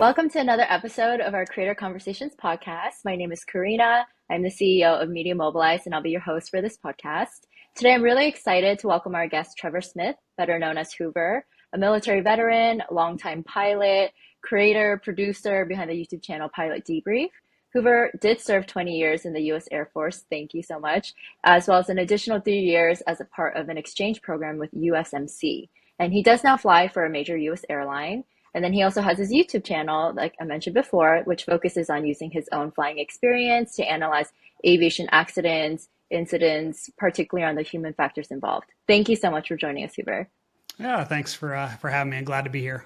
Welcome to another episode of our Creator Conversations podcast. My name is Karina. I'm the CEO of Media Mobilize, and I'll be your host for this podcast. Today, I'm really excited to welcome our guest, Trevor Smith, better known as Hoover, a military veteran, longtime pilot, creator, producer behind the YouTube channel Pilot Debrief. Hoover did serve 20 years in the U.S. Air Force, thank you so much, as well as an additional 3 years as a part of an exchange program with USMC. And he does now fly for a major U.S. airline. And then he also has his YouTube channel, like I mentioned before, which focuses on using his own flying experience to analyze aviation accidents, incidents, particularly on the human factors involved. Thank you so much for joining us, Hoover. Yeah, thanks for having me. I'm glad to be here.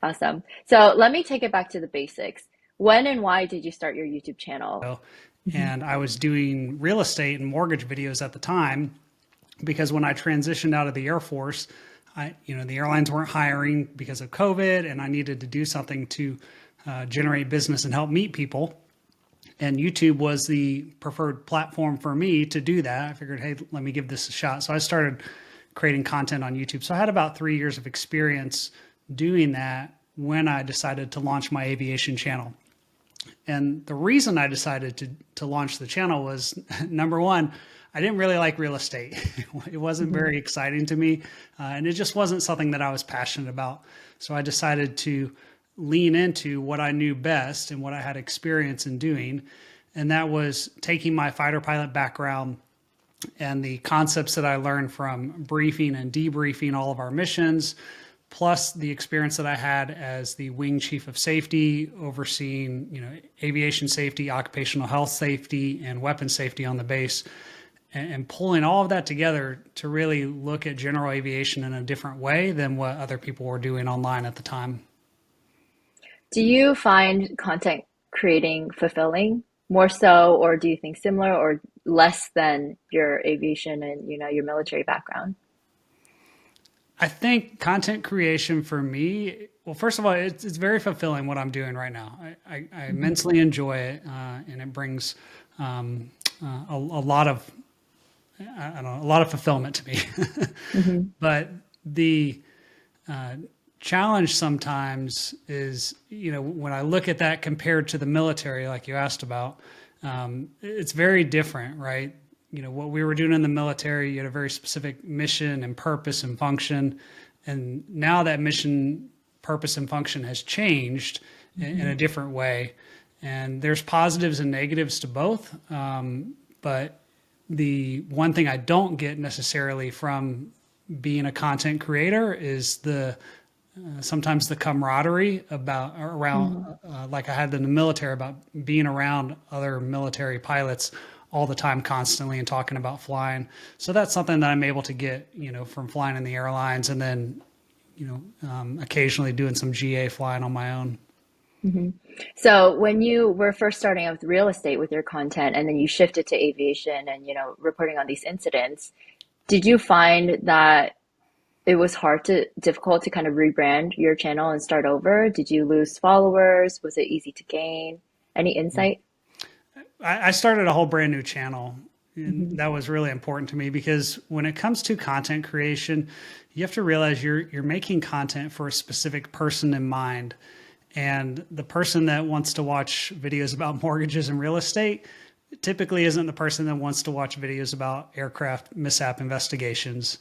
Awesome. So let me take it back to the basics. When and why did you start your YouTube channel? And I was doing real estate and mortgage videos at the time because when I transitioned out of the Air Force, the airlines weren't hiring because of COVID, and I needed to do something to generate business and help meet people. And YouTube was the preferred platform for me to do that. I figured, hey, let me give this a shot. So I started creating content on YouTube. So I had about 3 years of experience doing that when I decided to launch my aviation channel. And the reason I decided to launch the channel was, number one, I didn't really like real estate. It wasn't very exciting to me, and it just wasn't something that I was passionate about. So I decided to lean into what I knew best and what I had experience in doing, and that was taking my fighter pilot background and the concepts that I learned from briefing and debriefing all of our missions, plus the experience that I had as the wing chief of safety, overseeing aviation safety, occupational health safety, and weapons safety on the base, and pulling all of that together to really look at general aviation in a different way than what other people were doing online at the time. Do you find content creating fulfilling more so, or do you think similar or less than your aviation and your military background? I think content creation for me, well, first of all, it's very fulfilling what I'm doing right now. I immensely enjoy it, and it brings a lot of fulfillment to me. But the challenge sometimes is, when I look at that compared to the military, like you asked about, it's very different, right? What we were doing in the military, you had a very specific mission and purpose and function. And now that mission, purpose, and function has changed in a different way. And there's positives and negatives to both. But the one thing I don't get necessarily from being a content creator is sometimes the camaraderie around like I had in the military, about being around other military pilots all the time, constantly, and talking about flying. So that's something that I'm able to get, from flying in the airlines, and then, occasionally doing some GA flying on my own. So when you were first starting out with real estate with your content, and then you shifted to aviation and, reporting on these incidents, did you find that it was difficult to kind of rebrand your channel and start over? Did you lose followers? Was it easy to gain? Any insight? I started a whole brand new channel, and that was really important to me, because when it comes to content creation, you have to realize you're making content for a specific person in mind. And the person that wants to watch videos about mortgages and real estate typically isn't the person that wants to watch videos about aircraft mishap investigations.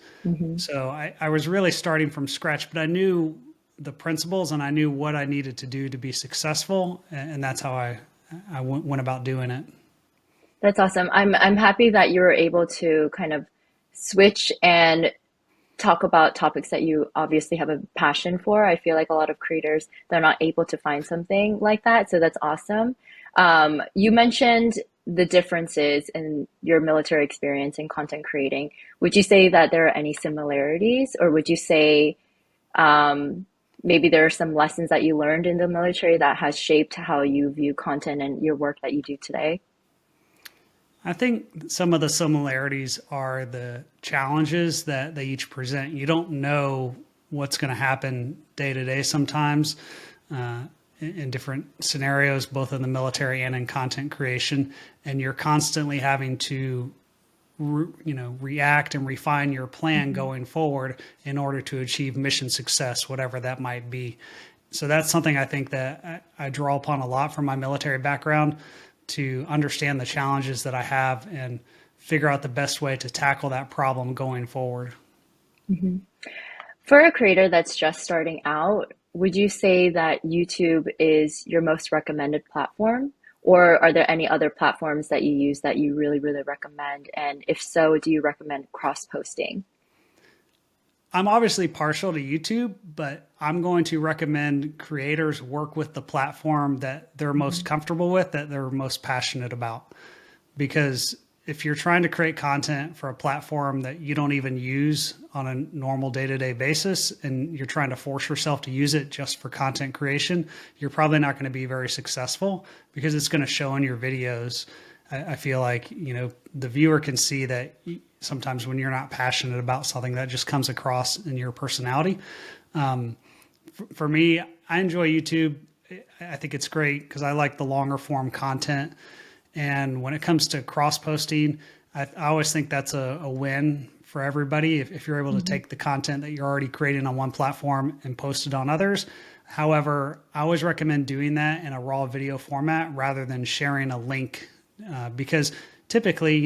So I was really starting from scratch, but I knew the principles and I knew what I needed to do to be successful. And that's how I went about doing it. That's awesome. I'm happy that you were able to kind of switch and talk about topics that you obviously have a passion for. I feel like a lot of creators, they're not able to find something like that. So that's awesome. You mentioned the differences in your military experience in content creating. Would you say that there are any similarities, or would you say maybe there are some lessons that you learned in the military that has shaped how you view content and your work that you do today? I think some of the similarities are the challenges that they each present. You don't know what's going to happen day to day sometimes in different scenarios, both in the military and in content creation. And you're constantly having to react and refine your plan going forward in order to achieve mission success, whatever that might be. So that's something I think that I draw upon a lot from my military background to understand the challenges that I have and figure out the best way to tackle that problem going forward. For a creator that's just starting out, would you say that YouTube is your most recommended platform? Or are there any other platforms that you use that you really, really recommend? And if so, do you recommend cross-posting? I'm obviously partial to YouTube, but I'm going to recommend creators work with the platform that they're most comfortable with, that they're most passionate about. Because if you're trying to create content for a platform that you don't even use on a normal day-to-day basis, and you're trying to force yourself to use it just for content creation, you're probably not going to be very successful because it's going to show in your videos. I feel like, the viewer can see that sometimes when you're not passionate about something, that just comes across in your personality. For me, I enjoy YouTube. I think it's great because I like the longer form content. And when it comes to cross posting, I always think that's a win for everybody if you're able to take the content that you're already creating on one platform and post it on others. However, I always recommend doing that in a raw video format rather than sharing a link because typically,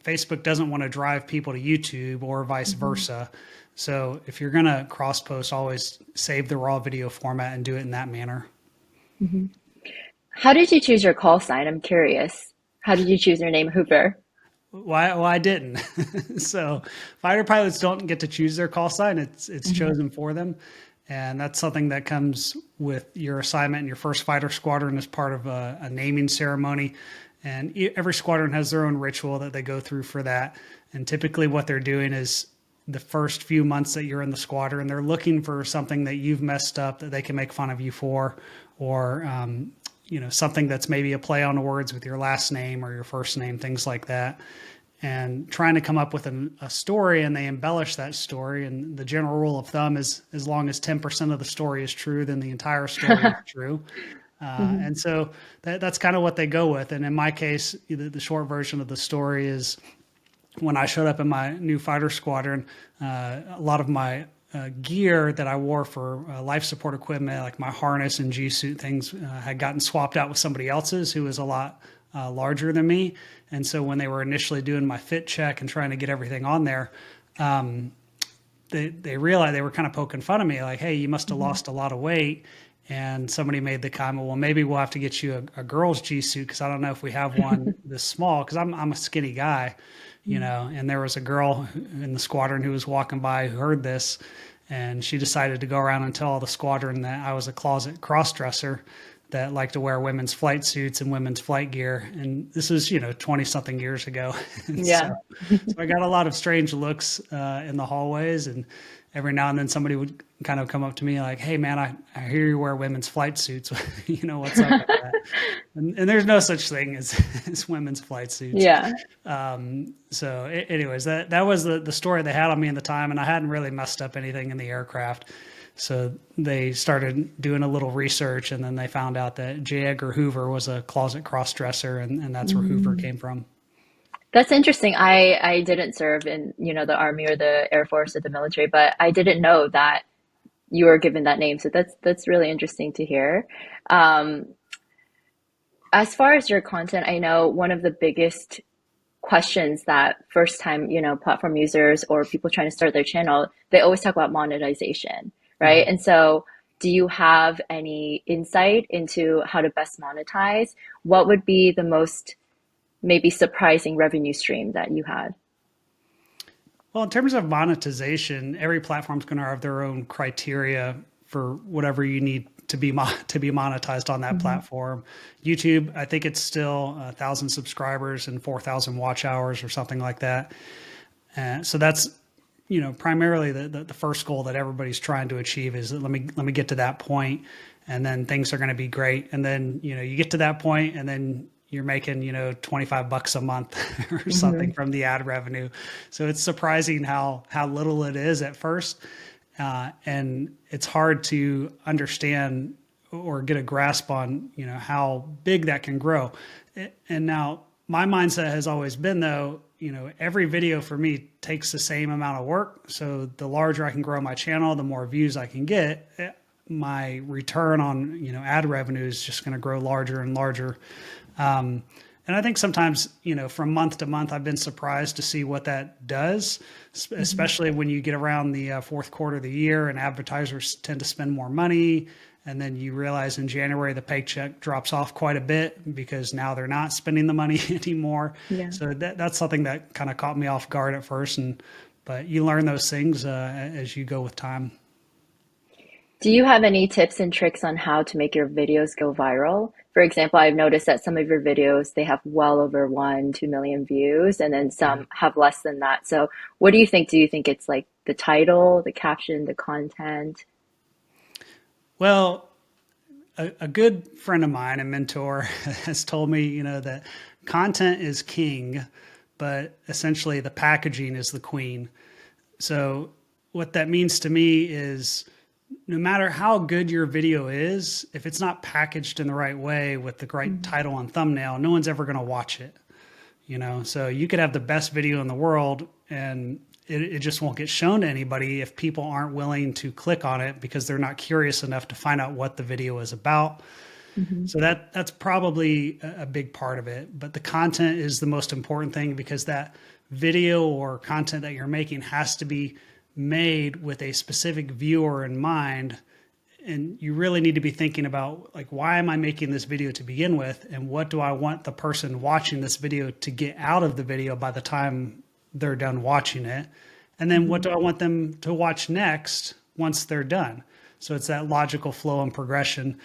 Facebook doesn't want to drive people to YouTube or vice versa. So if you're going to cross post, always save the raw video format and do it in that manner. How did you choose your call sign? I'm curious. How did you choose your name, Hoover? Well, I didn't. So fighter pilots don't get to choose their call sign. It's chosen for them. And that's something that comes with your assignment in your first fighter squadron as part of a naming ceremony. And every squadron has their own ritual that they go through for that. And typically what they're doing is the first few months that you're in the squadron, they're looking for something that you've messed up that they can make fun of you for, or, something that's maybe a play on words with your last name or your first name, things like that. And trying to come up with a story, and they embellish that story. And the general rule of thumb is as long as 10% of the story is true, then the entire story is true. And so that's kind of what they go with. And in my case, the short version of the story is when I showed up in my new fighter squadron, a lot of my gear that I wore for life support equipment, like my harness and G suit things, had gotten swapped out with somebody else's who was a lot larger than me. And so when they were initially doing my fit check and trying to get everything on there, they realized they were kind of poking fun of me, like, hey, you must have lost a lot of weight. And somebody made the comment, well, maybe we'll have to get you a girl's G suit because I don't know if we have one this small, because I'm a skinny guy, and there was a girl in the squadron who was walking by who heard this, and she decided to go around and tell all the squadron that I was a closet cross-dresser that liked to wear women's flight suits and women's flight gear. And this is, 20 something years ago. Yeah. So I got a lot of strange looks in the hallways, and every now and then somebody would kind of come up to me like, hey man, I hear you wear women's flight suits. What's up with that? And there's no such thing as women's flight suits. Yeah. So anyways, that was the story they had on me at the time, and I hadn't really messed up anything in the aircraft. So they started doing a little research, and then they found out that J. Edgar Hoover was a closet cross-dresser, and that's where Hoover came from. That's interesting. I didn't serve in, the Army or the Air Force or the military, but I didn't know that you were given that name. So that's really interesting to hear. As far as your content, I know one of the biggest questions that first time, platform users or people trying to start their channel, they always talk about monetization, right? And so do you have any insight into how to best monetize? What would be the most maybe surprising revenue stream that you had? Well, in terms of monetization, every platform's going to have their own criteria for whatever you need to be monetized on that platform. YouTube, I think it's still 1,000 subscribers and 4,000 watch hours or something like that. So that's primarily the first goal that everybody's trying to achieve is let me get to that point, and then things are going to be great. And then you get to that point, and then you're making, $25 a month or something from the ad revenue. So it's surprising how little it is at first. And it's hard to understand or get a grasp on, how big that can grow. And now my mindset has always been though, every video for me takes the same amount of work. So the larger I can grow my channel, the more views I can get. my return on, ad revenue is just going to grow larger and larger. And I think sometimes, from month to month, I've been surprised to see what that does, especially when you get around the fourth quarter of the year and advertisers tend to spend more money. And then you realize in January, the paycheck drops off quite a bit because now they're not spending the money anymore. Yeah. So that's something that kind of caught me off guard at first. But you learn those things as you go with time. Do you have any tips and tricks on how to make your videos go viral? For example, I've noticed that some of your videos, they have well over 2 million views, and then some have less than that. So what do you think? Do you think it's like the title, the caption, the content? Well, a good friend of mine, a mentor, has told me, that content is king, but essentially the packaging is the queen. So what that means to me is no matter how good your video is, if it's not packaged in the right way with the right title and thumbnail, no one's ever going to watch it. So you could have the best video in the world and it just won't get shown to anybody if people aren't willing to click on it because they're not curious enough to find out what the video is about. So that's probably a big part of it. But the content is the most important thing because that video or content that you're making has to be made with a specific viewer in mind. And you really need to be thinking about, like, why am I making this video to begin with? And what do I want the person watching this video to get out of the video by the time they're done watching it? And then what do I want them to watch next once they're done? So it's that logical flow and progression.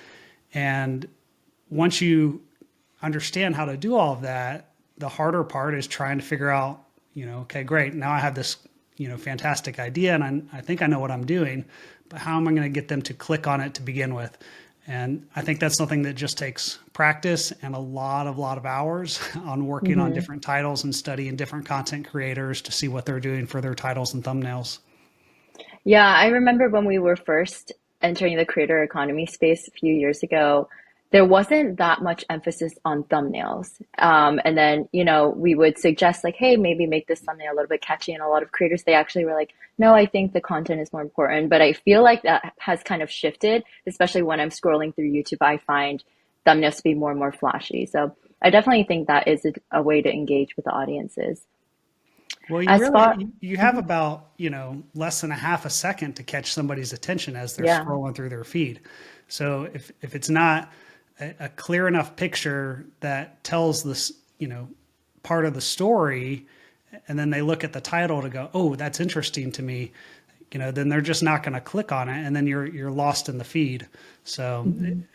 And once you understand how to do all of that, the harder part is trying to figure out, okay, great. Now I have this, fantastic idea and I think I know what I'm doing, but how am I going to get them to click on it to begin with? And I think that's something that just takes practice and a lot of hours on working on different titles and studying different content creators to see what they're doing for their titles and thumbnails. Yeah, I remember when we were first entering the creator economy space a few years ago, there wasn't that much emphasis on thumbnails. And then, we would suggest like, hey, maybe make this thumbnail a little bit catchy. And a lot of creators, they actually were like, no, I think the content is more important. But I feel like that has kind of shifted, especially when I'm scrolling through YouTube, I find thumbnails to be more and more flashy. So I definitely think that is a way to engage with the audiences. Well, As far, you have about, less than a half a second to catch somebody's attention as they're yeah. scrolling through their feed. So if it's not a clear enough picture that tells this, part of the story, and then they look at the title to go, oh, that's interesting to me, then they're just not going to click on it. And then you're lost in the feed. So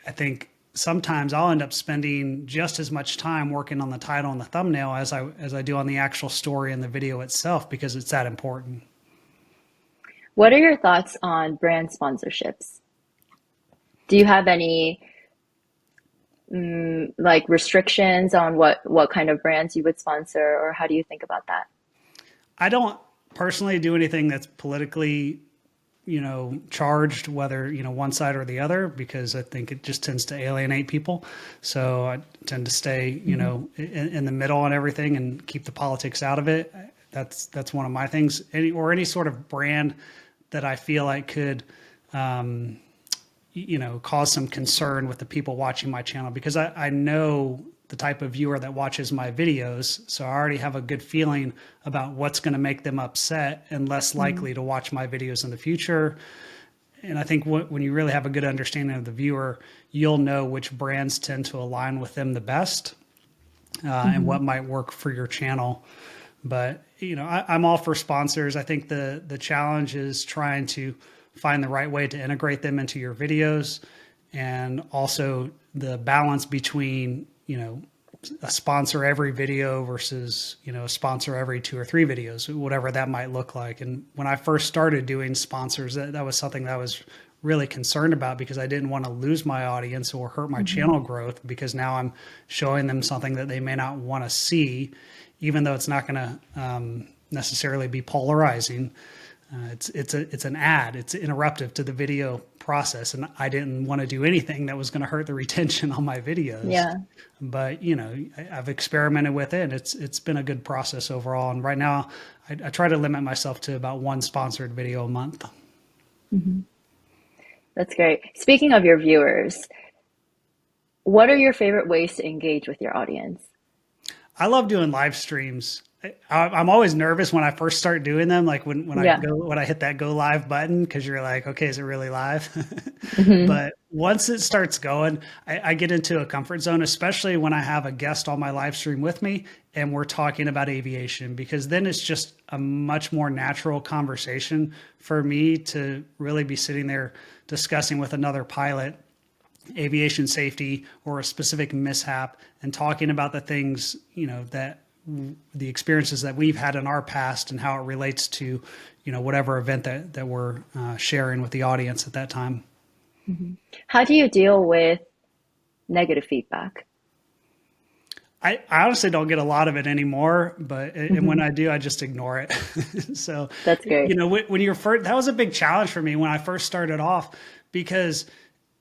I think sometimes I'll end up spending just as much time working on the title and the thumbnail as I do on the actual story and the video itself, because it's that important. What are your thoughts on brand sponsorships? Do you have any like restrictions on what kind of brands you would sponsor, or how do you think about that? I don't personally do anything that's politically, charged, whether, one side or the other, because I think it just tends to alienate people. So I tend to stay, in the middle on everything and keep the politics out of it. That's one of my things. Any sort of brand that I feel like could, cause some concern with the people watching my channel, because I know the type of viewer that watches my videos. So I already have a good feeling about what's going to make them upset and less likely to watch my videos in the future. And I think when you really have a good understanding of the viewer, you'll know which brands tend to align with them the best, and what might work for your channel. But, I'm all for sponsors. I think the challenge is trying to find the right way to integrate them into your videos, and also the balance between, a sponsor every video versus, a sponsor every 2 or 3 videos, whatever that might look like. And when I first started doing sponsors, that was something that I was really concerned about, because I didn't want to lose my audience or hurt my channel growth, because now I'm showing them something that they may not want to see, even though it's not going to necessarily be polarizing. It's an ad. It's interruptive to the video process, and I didn't want to do anything that was going to hurt the retention on my videos. Yeah. But I've experimented with it, and it's been a good process overall. And right now, I try to limit myself to about 1 sponsored video a month. That's great. Speaking of your viewers, what are your favorite ways to engage with your audience? I love doing live streams. I'm always nervous when I first start doing them, like Yeah. when I hit that go live button, because you're like, okay, is it really live? Hmm. But once it starts going, I get into a comfort zone, especially when I have a guest on my live stream with me and we're talking about aviation, because then it's just a much more natural conversation for me to really be sitting there discussing with another pilot aviation safety or a specific mishap and talking about the things, that the experiences that we've had in our past and how it relates to, whatever event that we're sharing with the audience at that time. Hmm. How do you deal with negative feedback? I honestly don't get a lot of it anymore, but and when Hmm. I do, I just ignore it. So, That's great. when you're first, that was a big challenge for me when I first started off because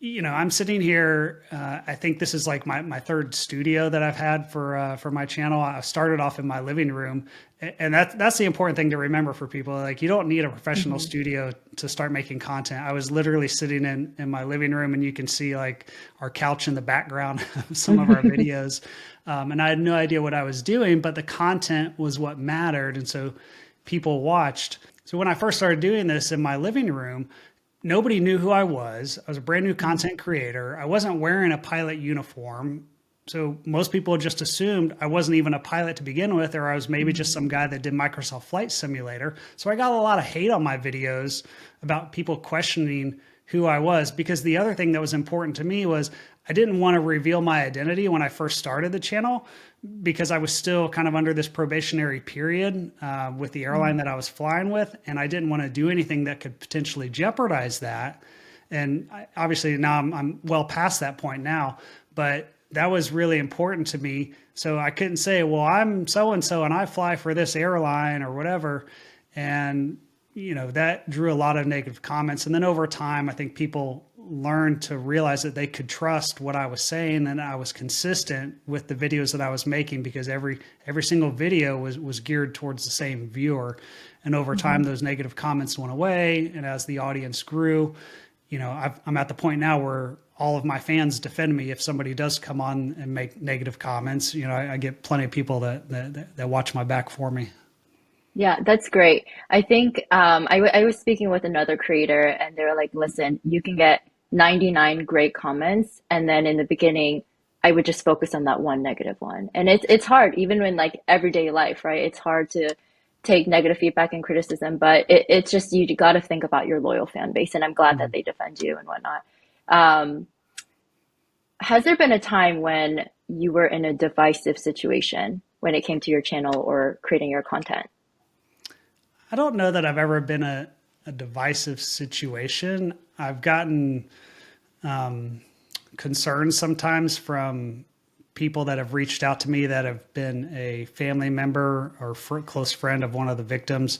I'm sitting here. I think this is like my third studio that I've had for my channel. I started off in my living room, and that's the important thing to remember for people. Like you don't need a professional Hmm. studio to start making content. I was literally sitting in my living room, and you can see like our couch in the background of some of our videos. And I had no idea what I was doing, but the content was what mattered, and so people watched. So when I first started doing this in my living room, nobody knew who I was. I was a brand new content creator. I wasn't wearing a pilot uniform. So most people just assumed I wasn't even a pilot to begin with, or I was maybe just some guy that did Microsoft Flight Simulator. So I got a lot of hate on my videos about people questioning who I was, because the other thing that was important to me was I didn't want to reveal my identity when I first started the channel, because I was still kind of under this probationary period with the airline that I was flying with, and I didn't want to do anything that could potentially jeopardize that. And obviously now I'm well past that point now, but that was really important to me. So I couldn't say, well, I'm so and so and I fly for this airline or whatever. And that drew a lot of negative comments. And then over time, I think people learned to realize that they could trust what I was saying, and I was consistent with the videos that I was making, because every single video was geared towards the same viewer. And over time, Hmm. those negative comments went away. And as the audience grew, I'm at the point now where all of my fans defend me if somebody does come on and make negative comments. I get plenty of people that watch my back for me. Yeah, that's great. I think I was speaking with another creator and they were like, listen, you can get 99 great comments. And then in the beginning, I would just focus on that one negative one. And it's hard, even in like everyday life, right? It's hard to take negative feedback and criticism, but it's just you got to think about your loyal fan base. And I'm glad that they defend you and whatnot. Um, has there been a time when you were in a divisive situation when it came to your channel or creating your content? I don't know that I've ever been a divisive situation. I've gotten concerns sometimes from people that have reached out to me that have been a family member or close friend of one of the victims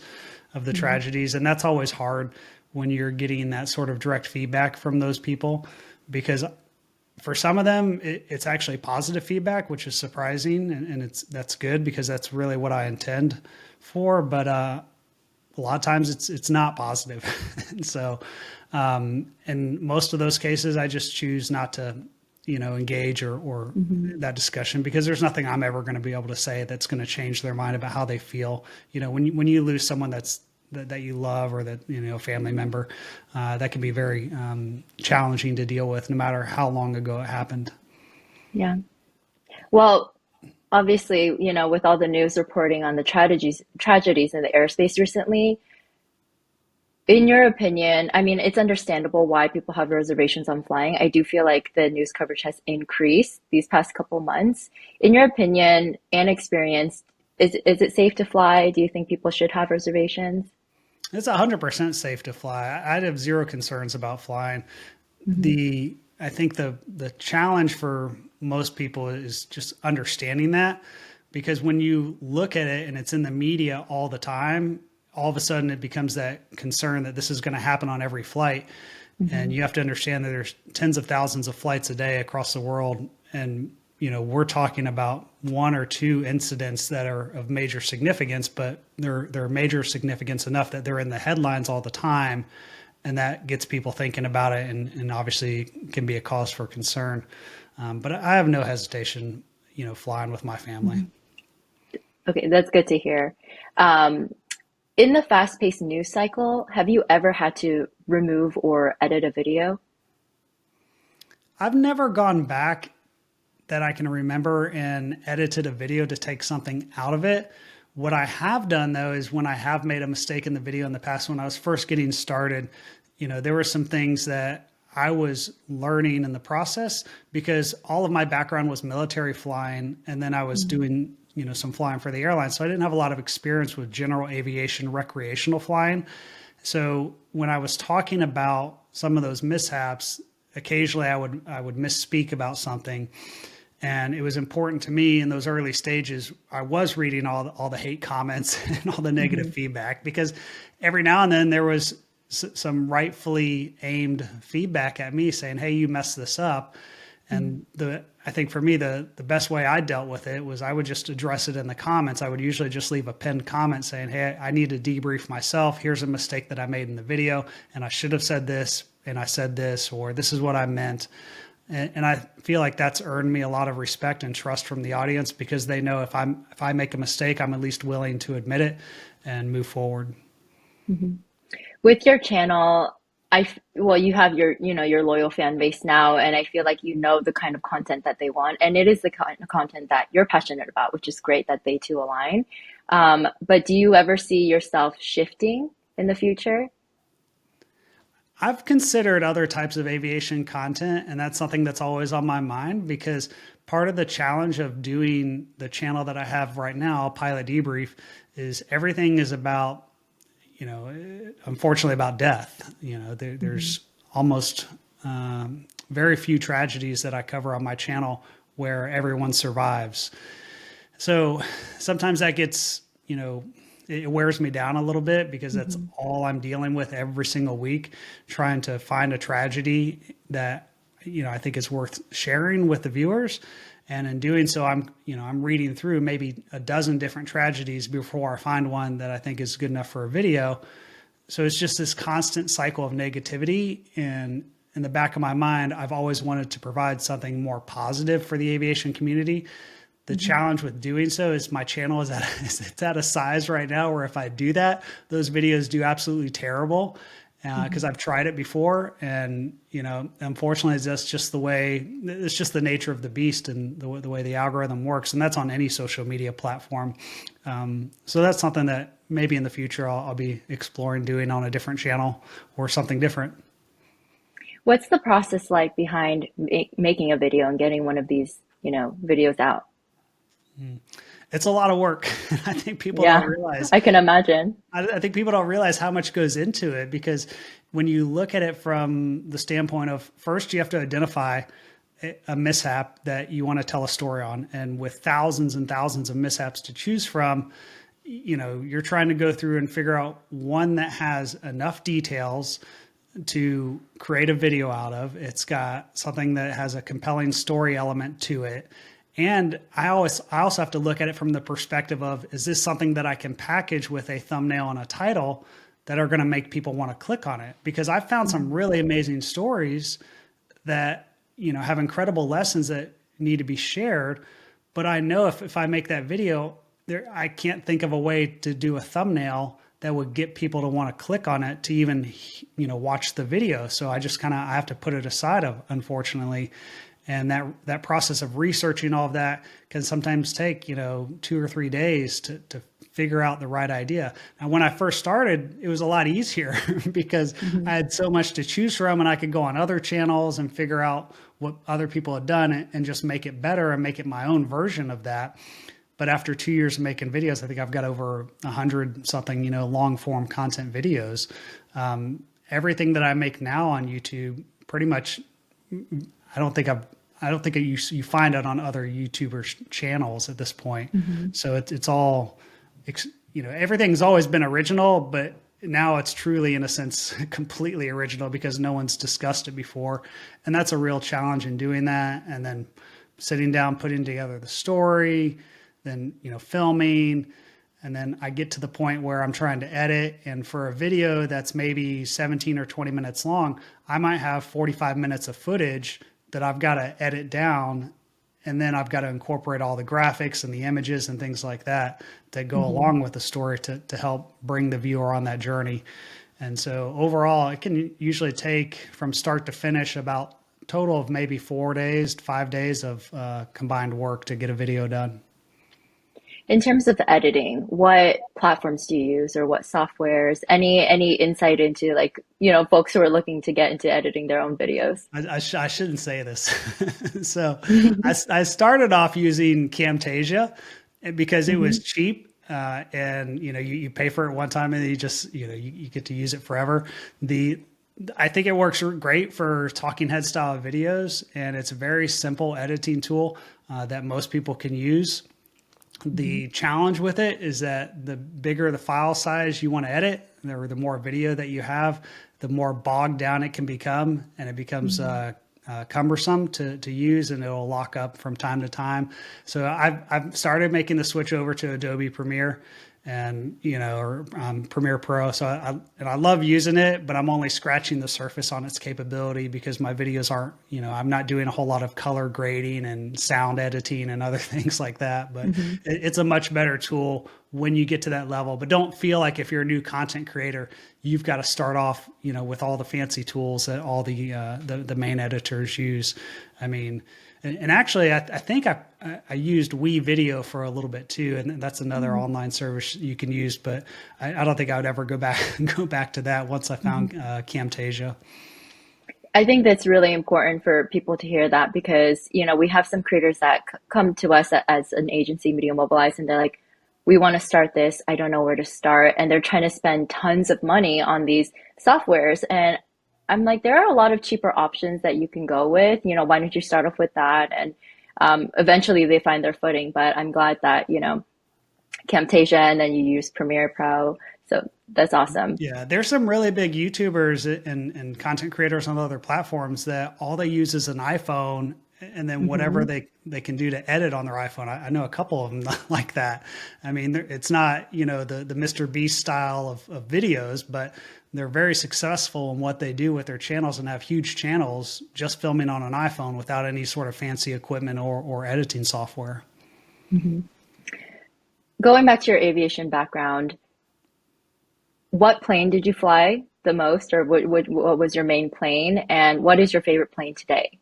of the Mhm. tragedies. And that's always hard when you're getting that sort of direct feedback from those people, because for some of them, it's actually positive feedback, which is surprising. And that's good, because that's really what I intend for. But a lot of times it's not positive. So, in most of those cases, I just choose not to, engage or Mhm. that discussion, because there's nothing I'm ever going to be able to say that's going to change their mind about how they feel. When you lose someone that you love, or that, a family member, that can be very challenging to deal with, no matter how long ago it happened. Yeah. Well, obviously, with all the news reporting on the tragedies in the airspace recently, in your opinion, I mean, it's understandable why people have reservations on flying. I do feel like the news coverage has increased these past couple months. In your opinion and experience, is it safe to fly? Do you think people should have reservations? It's 100% safe to fly. I'd have zero concerns about flying. Hmm. I think the challenge for most people is just understanding that, because when you look at it and it's in the media all the time, all of a sudden it becomes that concern that this is going to happen on every flight. Hmm. And you have to understand that there's tens of thousands of flights a day across the world. And, we're talking about one or two incidents that are of major significance, but they're major significance enough that they're in the headlines all the time. and that gets people thinking about it, and obviously can be a cause for concern. But I have no hesitation, flying with my family. Okay, that's good to hear. Um, in the fast-paced news cycle, have you ever had to remove or edit a video? I've never gone back that I can remember and edited a video to take something out of it. What I have done though is when I have made a mistake in the video in the past, when I was first getting started, there were some things that I was learning in the process because all of my background was military flying. And then I was doing, some flying for the airline. So I didn't have a lot of experience with general aviation, recreational flying. So when I was talking about some of those mishaps, occasionally I would misspeak about something. And it was important to me in those early stages. I was reading all the hate comments and all the negative feedback, because every now and then there was some rightfully aimed feedback at me saying, "Hey, you messed this up." And I think for me, the best way I dealt with it was I would just address it in the comments. I would usually just leave a pinned comment saying, "Hey, I need to debrief myself. Here's a mistake that I made in the video, and I should have said this, and I said this, or this is what I meant." And I feel like that's earned me a lot of respect and trust from the audience, because they know if I make a mistake, I'm at least willing to admit it and move forward. With your channel, well, you have your loyal fan base now, and I feel like you know the kind of content that they want, and it is the kind of content that you're passionate about, which is great that they two align. But do you ever see yourself shifting in the future? I've considered other types of aviation content, and that's something that's always on my mind, because part of the challenge of doing the channel that I have right now, Pilot Debrief, is everything is about, unfortunately about death. There's almost very few tragedies that I cover on my channel where everyone survives. So sometimes that gets, it wears me down a little bit, because that's all I'm dealing with every single week, trying to find a tragedy that, I think is worth sharing with the viewers. And in doing so, I'm reading through maybe a dozen different tragedies before I find one that I think is good enough for a video. So it's just this constant cycle of negativity. And in the back of my mind, I've always wanted to provide something more positive for the aviation community. The challenge with doing so is my channel is it's at a size right now where if I do that, those videos do absolutely terrible, because I've tried it before, and unfortunately that's just it's just the nature of the beast and the way the algorithm works, and that's on any social media platform. So that's something that maybe in the future I'll be exploring doing on a different channel or something different. What's the process like behind making a video and getting one of these, videos out? It's a lot of work. I think people Yeah, don't realize. I can imagine. I think people don't realize how much goes into it, because when you look at it from the standpoint of, first you have to identify a mishap that you want to tell a story on. And with thousands and thousands of mishaps to choose from, you're trying to go through and figure out one that has enough details to create a video out of. It's got something that has a compelling story element to it. And I also have to look at it from the perspective of, is this something that I can package with a thumbnail and a title that are going to make people want to click on it? Because I've found some really amazing stories that, have incredible lessons that need to be shared. But I know if I make that video, I can't think of a way to do a thumbnail that would get people to want to click on it to even, watch the video. So I just I have to put it aside, unfortunately. And that process of researching all of that can sometimes take, 2 or 3 days to figure out the right idea. Now, when I first started, it was a lot easier because I had so much to choose from, and I could go on other channels and figure out what other people had done and just make it better and make it my own version of that. But after 2 years of making videos, I think I've got over 100 something, long form content videos. Everything that I make now on YouTube, pretty much, I don't think you find it on other YouTubers' channels at this point. So it's all, everything's always been original, but now it's truly, in a sense, completely original because no one's discussed it before. And that's a real challenge in doing that. And then sitting down, putting together the story, then, filming, And then I get to the point where I'm trying to edit. And for a video that's maybe 17 or 20 minutes long, I might have 45 minutes of footage that I've got to edit down. And then I've got to incorporate all the graphics and the images and things like that go along with the story to help bring the viewer on that journey. And so overall, it can usually take from start to finish about a total of maybe 4 days, 5 days of combined work to get a video done. In terms of editing, what platforms do you use or what softwares? Any insight into like, folks who are looking to get into editing their own videos? I shouldn't say this. So I started off using Camtasia because it was cheap. And you pay for it one time and you just, you get to use it forever. I think it works great for talking head style videos, and it's a very simple editing tool that most people can use. The challenge with it is that the bigger the file size you want to edit, or the more video that you have, the more bogged down it can become, and it becomes cumbersome to use, and it'll lock up from time to time. So I've started making the switch over to Adobe Premiere and, or Premiere Pro. So I love using it, but I'm only scratching the surface on its capability because my videos aren't, I'm not doing a whole lot of color grading and sound editing and other things like that. But it's a much better tool when you get to that level. But don't feel like if you're a new content creator, you've got to start off, with all the fancy tools that all the main editors use. I mean, and actually, I think I used Video for a little bit too, and that's another online service you can use. But I don't think I would ever go back to that once I found Camtasia. I think that's really important for people to hear that because, we have some creators that come to us as an agency, Media Mobilize, and they're like, we want to start this. I don't know where to start. And they're trying to spend tons of money on these softwares. And I'm like, there are a lot of cheaper options that you can go with. Why don't you start off with that? And eventually they find their footing. But I'm glad that, Camtasia and then you use Premiere Pro. So that's awesome. Yeah, there's some really big YouTubers and content creators on other platforms that all they use is an iPhone and then whatever they can do to edit on their iPhone. I know a couple of them like that. I mean, it's not, the Mr. Beast style of videos, but they're very successful in what they do with their channels and have huge channels just filming on an iPhone without any sort of fancy equipment or editing software. Going back to your aviation background, what plane did you fly the most, or what was your main plane, and what is your favorite plane today?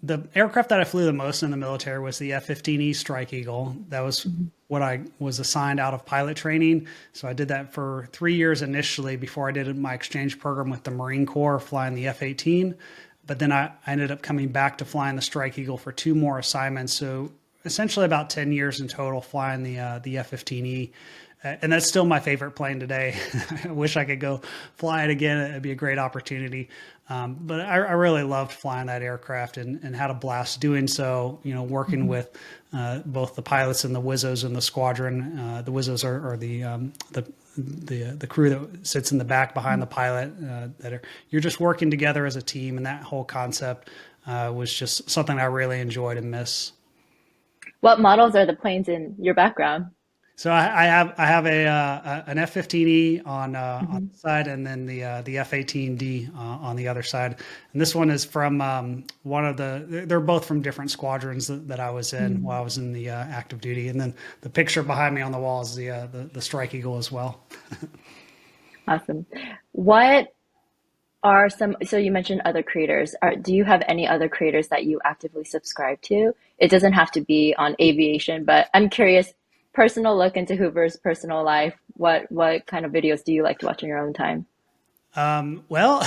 The aircraft that I flew the most in the military was the F-15E Strike Eagle. That was what I was assigned out of pilot training. So I did that for 3 years initially before I did my exchange program with the Marine Corps flying the F-18. But then I ended up coming back to flying the Strike Eagle for 2 more assignments. So essentially about 10 years in total flying the F-15E. And that's still my favorite plane today. I wish I could go fly it again. It'd be a great opportunity. But I really loved flying that aircraft and had a blast doing so, working with both the pilots and the Wizzos in the squadron. The Wizzos are the crew that sits in the back behind the pilot. You're just working together as a team, and that whole concept was just something I really enjoyed and miss. What models are the planes in your background? So I have an F-15E on the side, and then the F-18D on the other side. And this one is from one of they're both from different squadrons that I was in while I was in the active duty. And then the picture behind me on the wall is the Strike Eagle as well. Awesome. What are so you mentioned other creators. Do you have any other creators that you actively subscribe to? It doesn't have to be on aviation, but I'm curious. Personal look into Hoover's personal life. What kind of videos do you like to watch in your own time? Well,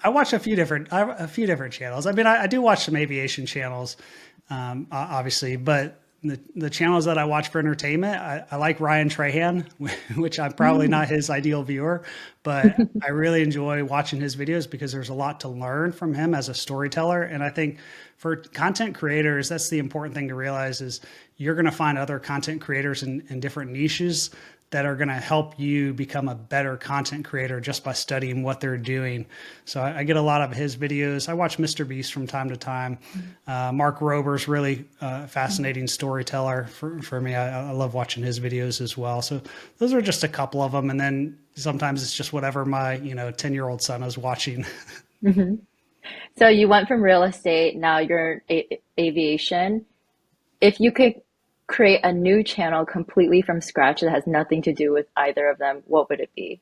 I watch a few different channels. I mean, I do watch some aviation channels, obviously, but the channels that I watch for entertainment, I like Ryan Trahan, which I'm probably not his ideal viewer, but I really enjoy watching his videos because there's a lot to learn from him as a storyteller. And I think for content creators, that's the important thing to realize is you're going to find other content creators in different niches that are going to help you become a better content creator just by studying what they're doing. So I get a lot of his videos. I watch Mr. Beast from time to time. Mark Rober's really fascinating storyteller for me. I love watching his videos as well. So those are just a couple of them. And then sometimes it's just whatever my 10-year-old son is watching. Hmm. So you went from real estate, now you're aviation. If you could create a new channel completely from scratch that has nothing to do with either of them, what would it be?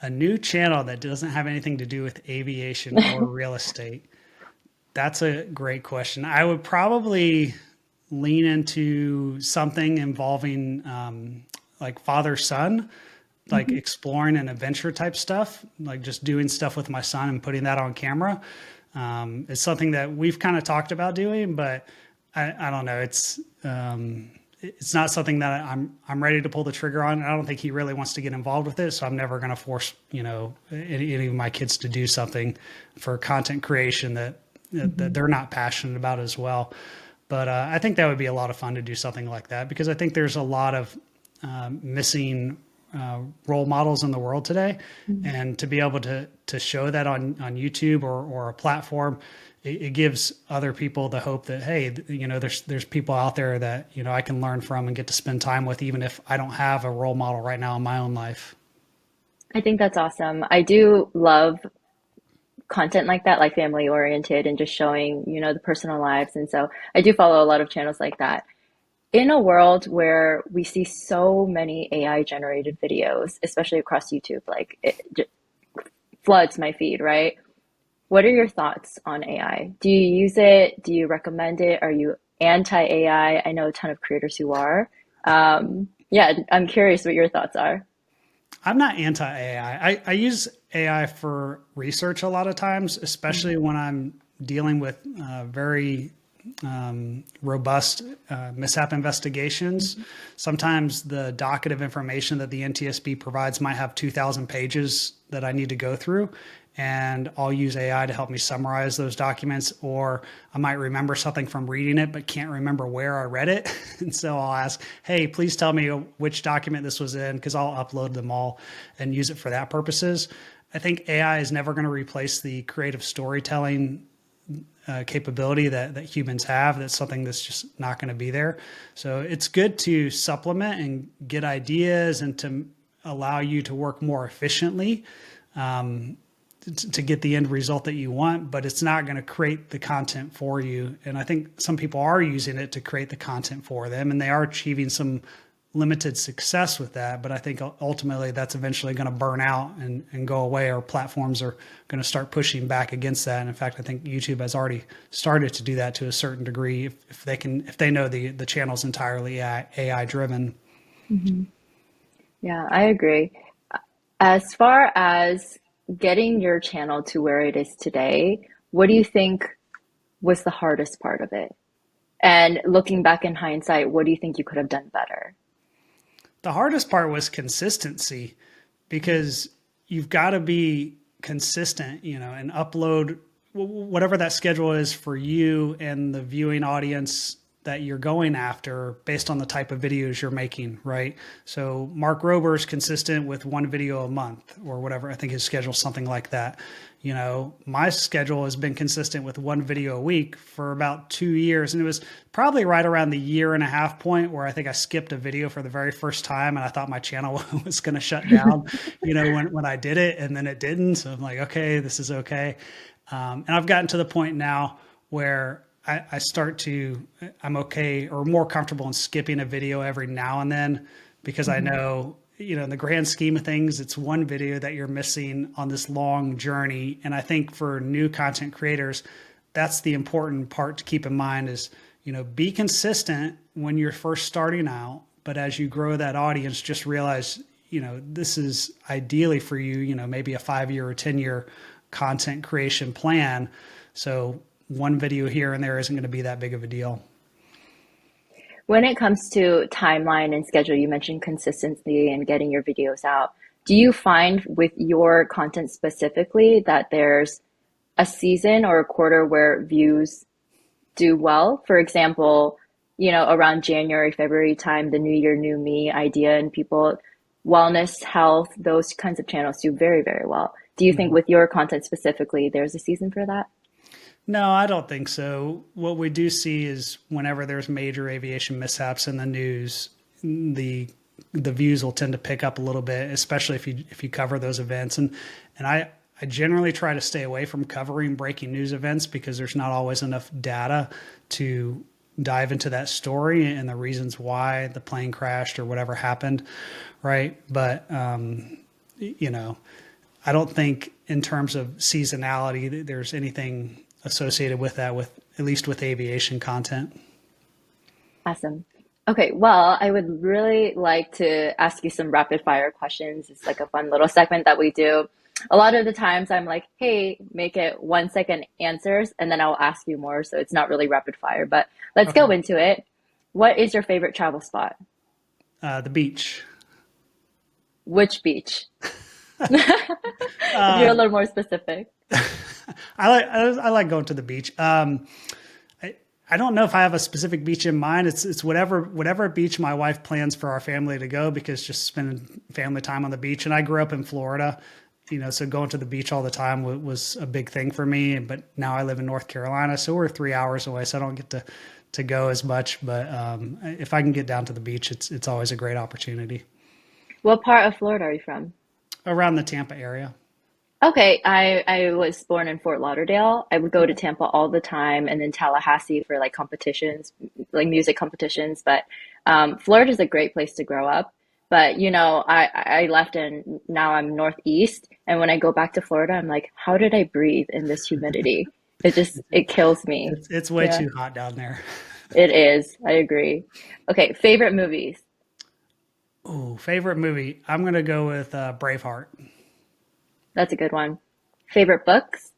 A new channel that doesn't have anything to do with aviation or real estate. That's a great question. I would probably lean into something involving like father son, like Hmm. exploring and adventure type stuff, like just doing stuff with my son and putting that on camera. It's something that we've kind of talked about doing, but I don't know. It's not something that I'm ready to pull the trigger on. I don't think he really wants to get involved with it, so I'm never going to force any of my kids to do something for content creation that Hmm. they're not passionate about as well. But I think that would be a lot of fun to do something like that because I think there's a lot of missing role models in the world today, and to be able to show that on YouTube or a platform, it gives other people the hope that hey, there's people out there that I can learn from and get to spend time with, even if I don't have a role model right now in my own life. I think that's awesome. I do love content like that, like family oriented and just showing, the personal lives. And so I do follow a lot of channels like that. In a world where we see so many AI generated videos, especially across YouTube, like it floods my feed, right? What are your thoughts on AI? Do you use it? Do you recommend it? Are you anti AI? I know a ton of creators who are. Yeah, I'm curious what your thoughts are. I'm not anti AI. I use AI for research a lot of times, especially when I'm dealing with very robust mishap investigations. Mhm. Sometimes the docket of information that the NTSB provides might have 2,000 pages that I need to go through. And I'll use AI to help me summarize those documents, or I might remember something from reading it, but can't remember where I read it. And so I'll ask, hey, please tell me which document this was in, because I'll upload them all and use it for that purposes. I think AI is never going to replace the creative storytelling capability that humans have. That's something that's just not going to be there. So it's good to supplement and get ideas and to allow you to work more efficiently to get the end result that you want, but it's not going to create the content for you. And I think some people are using it to create the content for them, and they are achieving some limited success with that. But I think ultimately that's eventually going to burn out and go away, or platforms are going to start pushing back against that. And in fact, I think YouTube has already started to do that to a certain degree if they know the channel's entirely AI driven. Hmm. Yeah, I agree. As far as getting your channel to where it is today, what do you think was the hardest part of it? And looking back in hindsight, what do you think you could have done better? The hardest part was consistency, because you've got to be consistent, and upload whatever that schedule is for you and the viewing audience that you're going after based on the type of videos you're making, right? So Mark Rober is consistent with one video a month or whatever. I think his schedule is something like that. My schedule has been consistent with one video a week for about 2 years. And it was probably right around the year and a half point where I think I skipped a video for the very first time. And I thought my channel was going to shut down, when I did it, and then it didn't. So I'm like, okay, this is okay. And I've gotten to the point now where I'm okay or more comfortable in skipping a video every now and then, because I Mhm. know, in the grand scheme of things, it's one video that you're missing on this long journey. And I think for new content creators, that's the important part to keep in mind is, be consistent when you're first starting out. But as you grow that audience, just realize, this is ideally for you, maybe a 5-year or 10-year content creation plan. So one video here and there isn't going to be that big of a deal. When it comes to timeline and schedule, you mentioned consistency and getting your videos out. Do you find with your content specifically that there's a season or a quarter where views do well? For example, around January, February time, the new year, new me idea, and people, wellness, health, those kinds of channels do very, very well. Do you think with your content specifically, there's a season for that? No, I don't think so. What we do see is whenever there's major aviation mishaps in the news, the views will tend to pick up a little bit, especially if you cover those events. And I generally try to stay away from covering breaking news events because there's not always enough data to dive into that story and the reasons why the plane crashed or whatever happened, right? But I don't think in terms of seasonality there's anything associated with that, with at least with aviation content. Awesome. Okay, well, I would really like to ask you some rapid fire questions. It's like a fun little segment that we do. A lot of the times I'm like, hey, make it 1 second answers, and then I'll ask you more. So it's not really rapid fire, but let's go into it. What is your favorite travel spot? The beach. Which beach? If you're a little more specific. I like going to the beach. I don't know if I have a specific beach in mind. It's whatever beach my wife plans for our family to go, because just spending family time on the beach. And I grew up in Florida, so going to the beach all the time was a big thing for me. But now I live in North Carolina, so we're 3 hours away, so I don't get to go as much. But if I can get down to the beach, it's always a great opportunity. What part of Florida are you from? Around the Tampa area. Okay, I was born in Fort Lauderdale. I would go to Tampa all the time, and then Tallahassee for like competitions, like music competitions. But Florida is a great place to grow up. But I left and now I'm northeast. And when I go back to Florida, I'm like, how did I breathe in this humidity? It kills me. It's way Yeah, too hot down there. it is. I agree. Okay, favorite movies. Oh, favorite movie. I'm gonna go with Braveheart. That's a good one. Favorite books.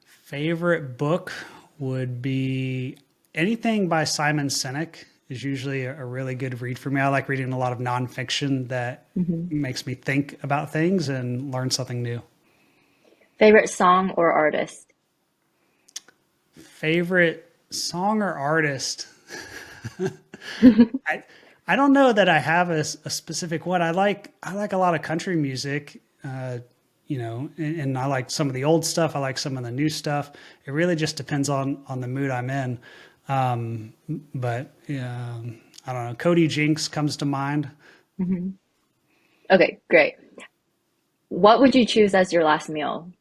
Favorite book would be anything by Simon Sinek is usually a really good read for me. I like reading a lot of nonfiction that makes me think about things and learn something new. Favorite song or artist. Favorite song or artist? I I don't know that I have a specific one. I like a lot of country music. And I like some of the old stuff. I like some of the new stuff. It really just depends on the mood I'm in. But I don't know. Cody Jinks comes to mind. Okay, great. What would you choose as your last meal?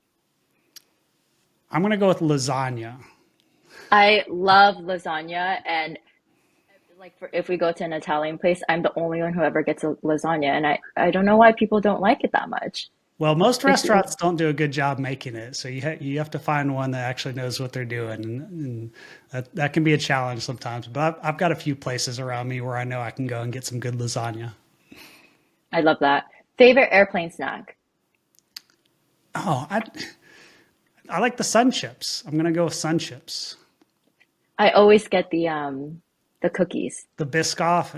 I'm going to go with lasagna. I love lasagna, and if we go to an Italian place, I'm the only one who ever gets a lasagna, and I don't know why people don't like it that much. Well, most It's, restaurants don't do a good job making it, so you have to find one that actually knows what they're doing, and that can be a challenge sometimes. But I've got a few places around me where I know I can go and get some good lasagna. I love that. Favorite airplane snack? Oh, I like the sun chips. I'm gonna go with sun chips. I always get the cookies. The Biscoff.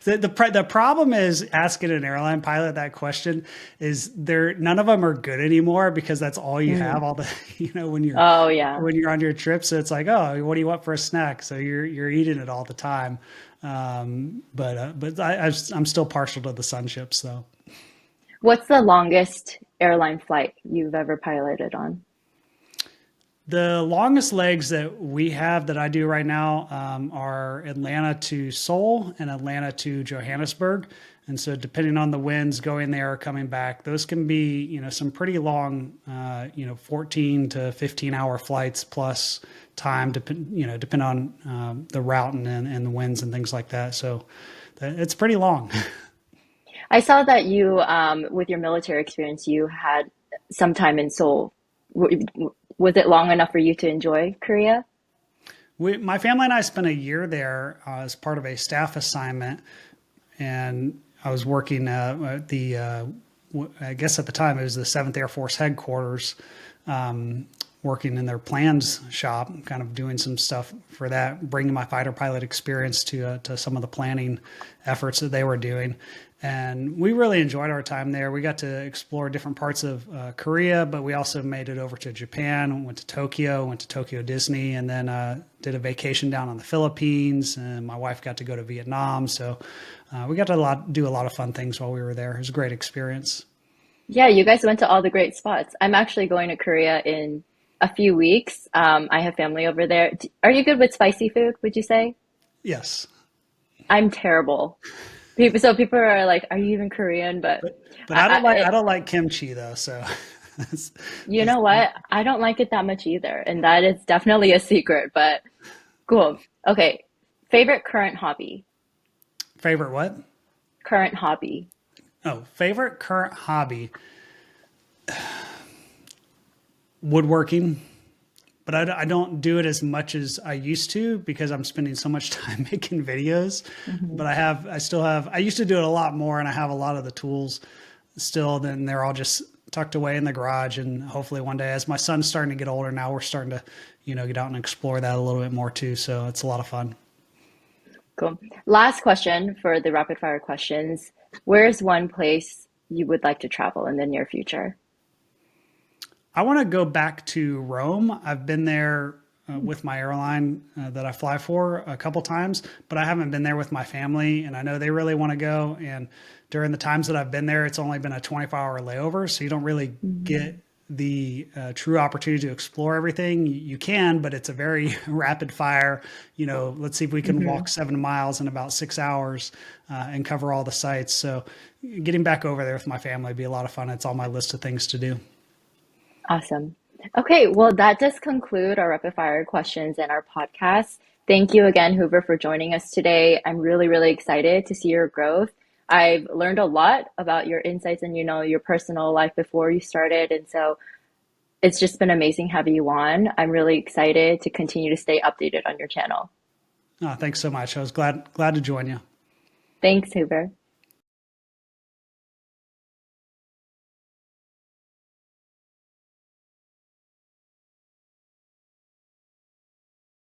The problem is asking an airline pilot that question is none of them are good anymore because that's all you have all the when you're Oh yeah. on your trip. So it's like, oh, what do you want for a snack? So you're eating it all the time. But I'm still partial to the sun chips though. What's the longest airline flight you've ever piloted on? The longest legs that we have that I do right now are Atlanta to Seoul and Atlanta to Johannesburg. And so depending on the winds going there or coming back, those can be, some pretty long, 14 to 15 hour flights plus time, depending on the route and the winds and things like that. So it's pretty long. I saw that you, with your military experience, you had some time in Seoul. Was it long enough for you to enjoy Korea? My family and I spent a year there as part of a staff assignment, and I was working at I guess at the time it was the 7th Air Force headquarters, working in their plans shop, kind of doing some stuff for that, bringing my fighter pilot experience to some of the planning efforts that they were doing. And we really enjoyed our time there. We got to explore different parts of Korea, but we also made it over to Japan, went to Tokyo Disney, and then did a vacation down on the Philippines. And my wife got to go to Vietnam. So we got to do a lot of fun things while we were there. It was a great experience. Yeah, you guys went to all the great spots. I'm actually going to Korea in a few weeks. I have family over there. Are you good with spicy food, would you say? Yes. I'm terrible. So people are like, "Are you even Korean?" But But I I don't like kimchi though. So that's, you know what? I don't like it that much either, and that is definitely a secret. But cool. Okay. Favorite current hobby. favorite what? Current hobby. Oh, favorite current hobby, woodworking. But I don't do it as much as I used to because I'm spending so much time making videos. Hmm. But I used to do it a lot more, and I have a lot of the tools still. Then they're all just tucked away in the garage. And hopefully one day, as my son's starting to get older now, we're starting to, get out and explore that a little bit more too. So it's a lot of fun. Cool. Last question for the rapid fire questions. Where's one place you would like to travel in the near future? I want to go back to Rome. I've been there with my airline that I fly for a couple times, but I haven't been there with my family, and I know they really want to go. And during the times that I've been there, it's only been a 24-hour layover, so you don't really Mhm. get the true opportunity to explore everything. You can, but it's a very rapid fire. Let's see if we can Mhm. walk 7 miles in about 6 hours and cover all the sites. So getting back over there with my family would be a lot of fun. It's on my list of things to do. Awesome. Okay, well, that does conclude our rapid fire questions and our podcast. Thank you again, Hoover, for joining us today. I'm really, really excited to see your growth. I've learned a lot about your insights and, your personal life before you started. And so it's just been amazing having you on. I'm really excited to continue to stay updated on your channel. Thanks so much. I was glad to join you. Thanks, Hoover.